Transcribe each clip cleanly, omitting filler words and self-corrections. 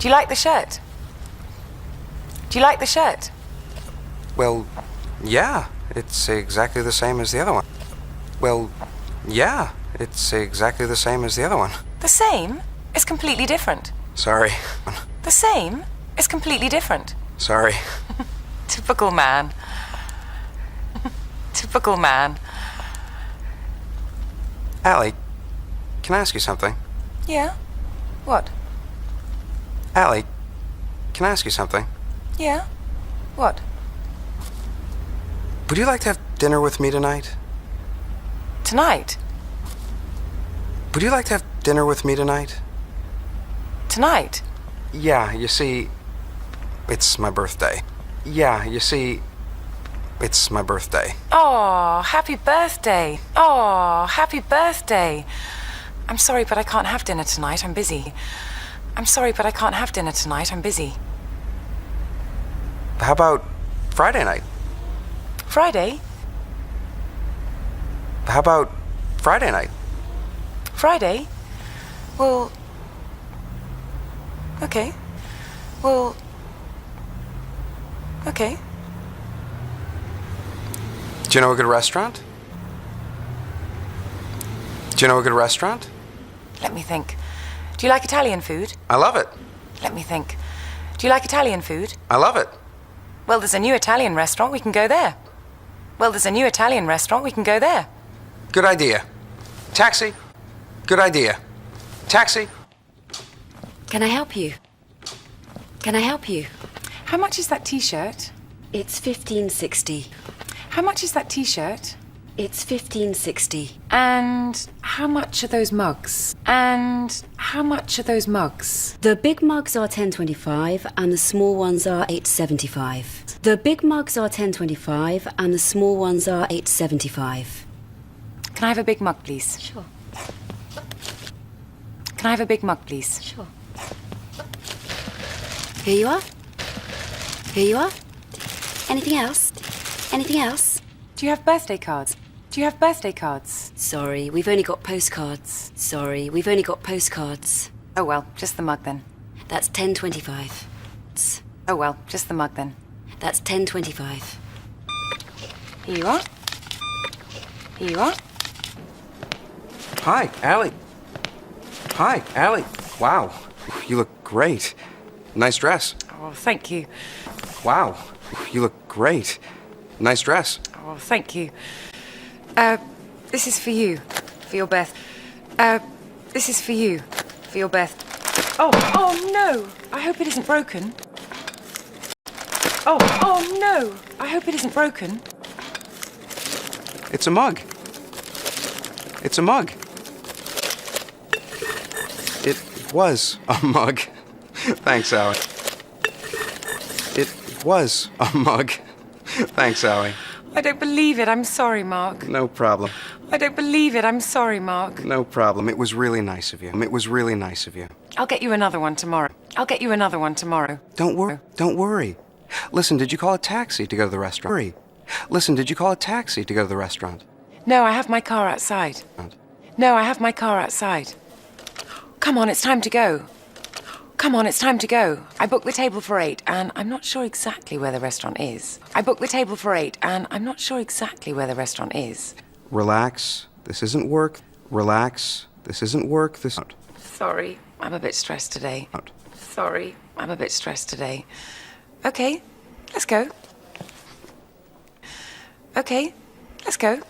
Do you like the shirt? Do you like the shirt? Well, yeah, it's exactly the same as the other one. Well, yeah, it's exactly the same as the other one. The same is completely different. Sorry. The same is completely different. Sorry. Typical man. Typical man. Allie, can I ask you something? Yeah? What? Allie, can I ask you something? Yeah? What? Would you like to have dinner with me tonight? Tonight? Would you like to have dinner with me tonight? Tonight? Yeah, you see, it's my birthday. Yeah, you see, it's my birthday. Oh, happy birthday. Oh, happy birthday. I'm sorry, but I can't have dinner tonight. I'm busy. I'm sorry, but I can't have dinner tonight. I'm busy. How about Friday night? Friday? How about Friday night? Friday? Well... Okay. Well... Okay. Do you know a good restaurant? Do you know a good restaurant? Let me think. Do you like Italian food? I love it. Let me think. Do you like Italian food? I love it. Well, there's a new Italian restaurant. We can go there. Well, there's a new Italian restaurant. We can go there. Good idea. Taxi. Good idea. Taxi. Can I help you? Can I help you? How much is that T-shirt? It's $15.60. How much is that T-shirt? It's $15.60. And how much are those mugs? And how much are those mugs? The big mugs are $10.25 and the small ones are $8.75. The big mugs are $10.25 and the small ones are $8.75. Can I have a big mug, please? Sure. Can I have a big mug, please? Sure. Here you are. Here you are. Anything else? Anything else? Do you have birthday cards? Do you have birthday cards? Sorry, we've only got postcards. Sorry, we've only got postcards. Oh, well, just the mug then. That's $10.25. Oh, well, just the mug then. That's $10.25. Here you are. Here you are. Hi, Allie. Hi, Allie. Wow, you look great. Nice dress. Oh, thank you. Wow, you look great. Nice dress. Oh, thank you. This is for you. For your birth. This is for you. For your birth. Oh no! I hope it isn't broken. Oh no! I hope it isn't broken. It's a mug. It's a mug. It was a mug. Thanks, Allie. It was a mug. Thanks, Allie. I don't believe it. I'm sorry, Mark. No problem. I don't believe it. I'm sorry, Mark. No problem. It was really nice of you. It was really nice of you. I'll get you another one tomorrow. I'll get you another one tomorrow. Don't worry. Don't worry. Listen, did you call a taxi to go to the restaurant? Hurry. Listen, did you call a taxi to go to the restaurant? No, I have my car outside. No, I have my car outside. Come on, it's time to go. Come on, it's time to go. I booked the table for 8, and I'm not sure exactly where the restaurant is. I booked the table for 8, and I'm not sure exactly where the restaurant is. Relax. This isn't work. Relax. This isn't work. This... Sorry, I'm a bit stressed today. Sorry, I'm a bit stressed today. Okay, let's go. Okay, let's go.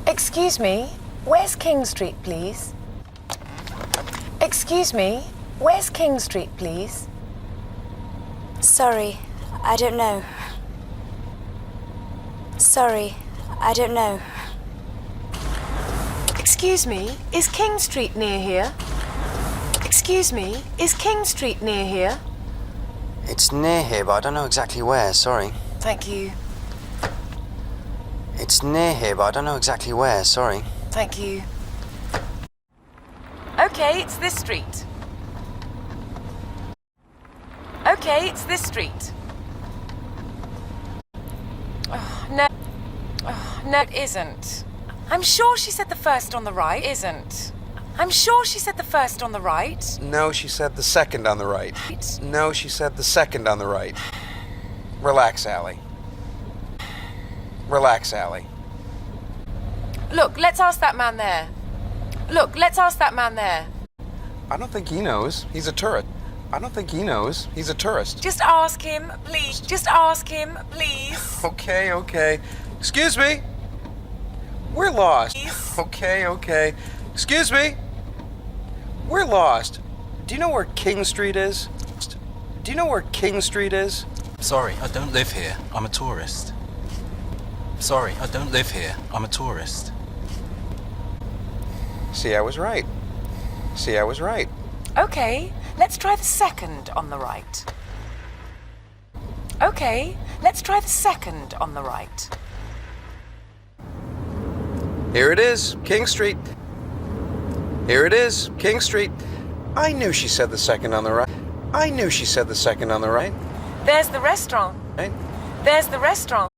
Excuse me, where's King Street, please? Excuse me, where's King Street, please? Sorry, I don't know. Sorry, I don't know. Excuse me, is King Street near here? Excuse me, is King Street near here? It's near here, but I don't know exactly where, sorry. Thank you. It's near here, but I don't know exactly where, sorry. Thank you. Okay, it's this street. Okay, it's this street. Oh, no. Oh, no, it isn't. I'm sure she said the first on the right. Isn't. I'm sure she said the first on the right. No, she said the second on the right. No, she said the second on the right. Relax, Allie. Relax, Allie. Look, let's ask that man there. Look, let's ask that man there. I don't think he knows. He's a tourist. I don't think he knows. He's a tourist. Just ask him, please. Just ask him, please. Okay, okay. Excuse me. We're lost. Please. Okay. Excuse me. We're lost. Do you know where King Street is? Do you know where King Street is? Sorry, I don't live here. I'm a tourist. Sorry, I don't live here. I'm a tourist. See, I was right. See, I was right. Okay, let's try the second on the right. Okay, let's try the second on the right. Here it is, King Street. Here it is, King Street. I knew she said the second on the right. I knew she said the second on the right. There's the restaurant. Right? There's the restaurant.